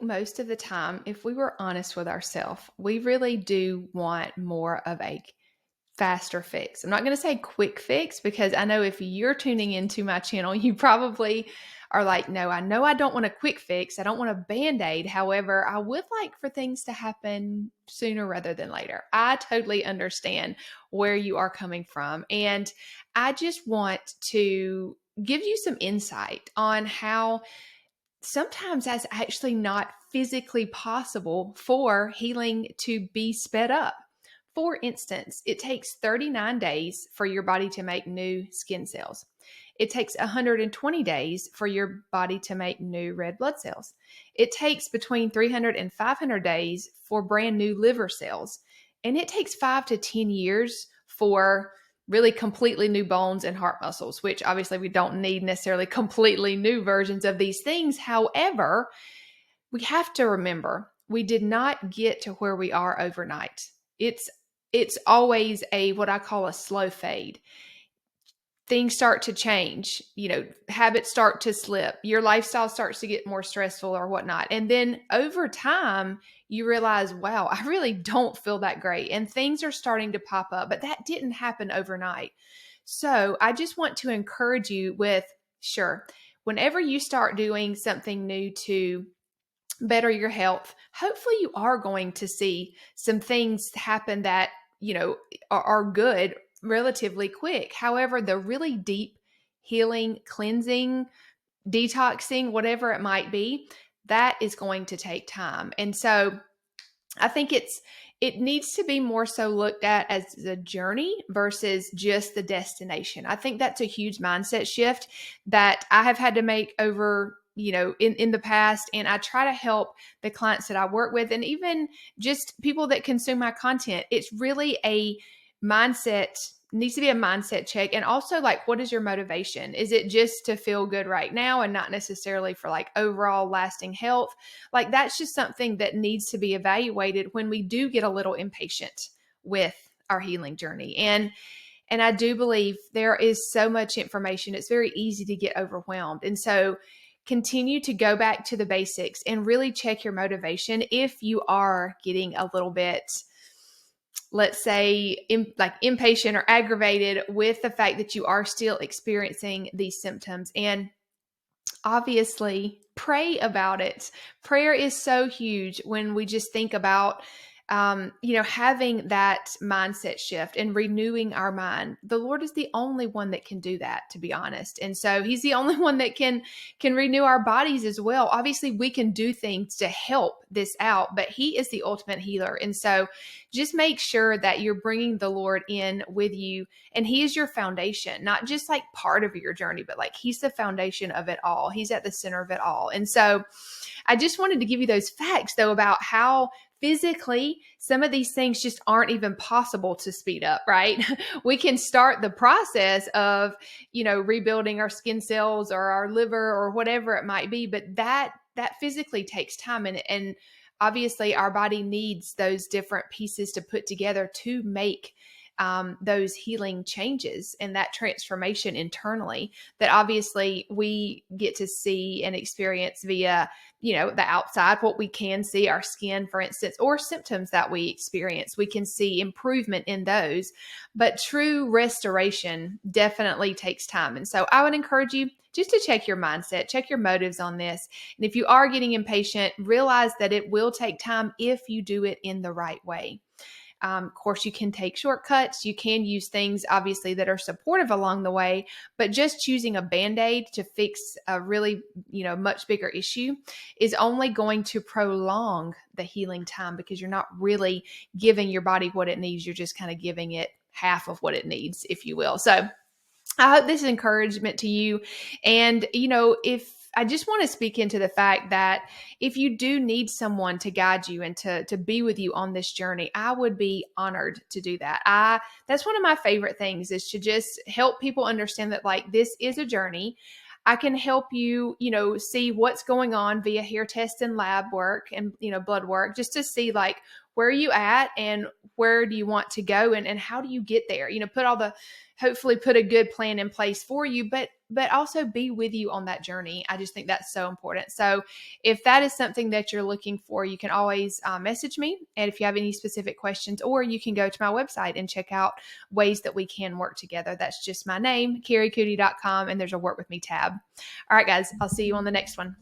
most of the time, if we were honest with ourselves, we really do want more of a faster fix. I'm not going to say quick fix because I know if you're tuning into my channel, you probably are like, no, I know I don't want a quick fix. I don't want a band-aid. However, I would like for things to happen sooner rather than later. I totally understand where you are coming from. And I just want to give you some insight on how sometimes that's actually not physically possible for healing to be sped up. For instance, it takes 39 days for your body to make new skin cells. It takes 120 days for your body to make new red blood cells. It takes between 300 and 500 days for brand new liver cells. And it takes 5 to 10 years for really completely new bones and heart muscles, which obviously we don't need necessarily completely new versions of these things. However, we have to remember we did not get to where we are overnight. It's always what I call a slow fade. Things start to change, habits start to slip, your lifestyle starts to get more stressful or whatnot. And then over time, you realize, wow, I really don't feel that great. And things are starting to pop up, but that didn't happen overnight. So I just want to encourage you with, sure, whenever you start doing something new to better your health, hopefully you are going to see some things happen that, are good relatively quick. However, the really deep healing, cleansing, detoxing, whatever it might be, that is going to take time. And so I think it needs to be more so looked at as a journey versus just the destination. I think that's a huge mindset shift that I have had to make over in the past. And I try to help the clients that I work with and even just people that consume my content. It's really needs to be a mindset check. And also, like, what is your motivation? Is it just to feel good right now and not necessarily for like overall lasting health? Like, that's just something that needs to be evaluated when we do get a little impatient with our healing journey. And I do believe there is so much information. It's very easy to get overwhelmed. And so continue to go back to the basics and really check your motivation if you are getting a little bit, let's say, impatient or aggravated with the fact that you are still experiencing these symptoms. And obviously, pray about it. Prayer is so huge when we just think about having that mindset shift and renewing our mind. The Lord is the only one that can do that, to be honest. And so he's the only one that can renew our bodies as well. Obviously, we can do things to help this out, but he is the ultimate healer. And so just make sure that you're bringing the Lord in with you, and he is your foundation, not just like part of your journey, but like he's the foundation of it all. He's at the center of it all. And so I just wanted to give you those facts though about how physically some of these things just aren't even possible to speed up, right? We can start the process of, rebuilding our skin cells or our liver or whatever it might be, but that physically takes time. And obviously our body needs those different pieces to put together to make those healing changes and that transformation internally that obviously we get to see and experience via, the outside, what we can see, our skin, for instance, or symptoms that we experience. We can see improvement in those, but true restoration definitely takes time. And so I would encourage you just to check your mindset, check your motives on this. And if you are getting impatient, realize that it will take time if you do it in the right way. Of course, you can take shortcuts. You can use things, obviously, that are supportive along the way, but just choosing a Band-Aid to fix a really, much bigger issue is only going to prolong the healing time because you're not really giving your body what it needs. You're just kind of giving it half of what it needs, if you will. So I hope this is encouragement to you. And, if I just want to speak into the fact that if you do need someone to guide you and to be with you on this journey, I would be honored to do that. That's one of my favorite things is to just help people understand that like this is a journey. I can help you, see what's going on via hair test and lab work and, blood work just to see like where are you at and where do you want to go, and how do you get there? Hopefully put a good plan in place for you, but also be with you on that journey. I just think that's so important. So if that is something that you're looking for, you can always message me. And if you have any specific questions, or you can go to my website and check out ways that we can work together. That's just my name, KariCoody.com, and there's a work with me tab. All right, guys, I'll see you on the next one.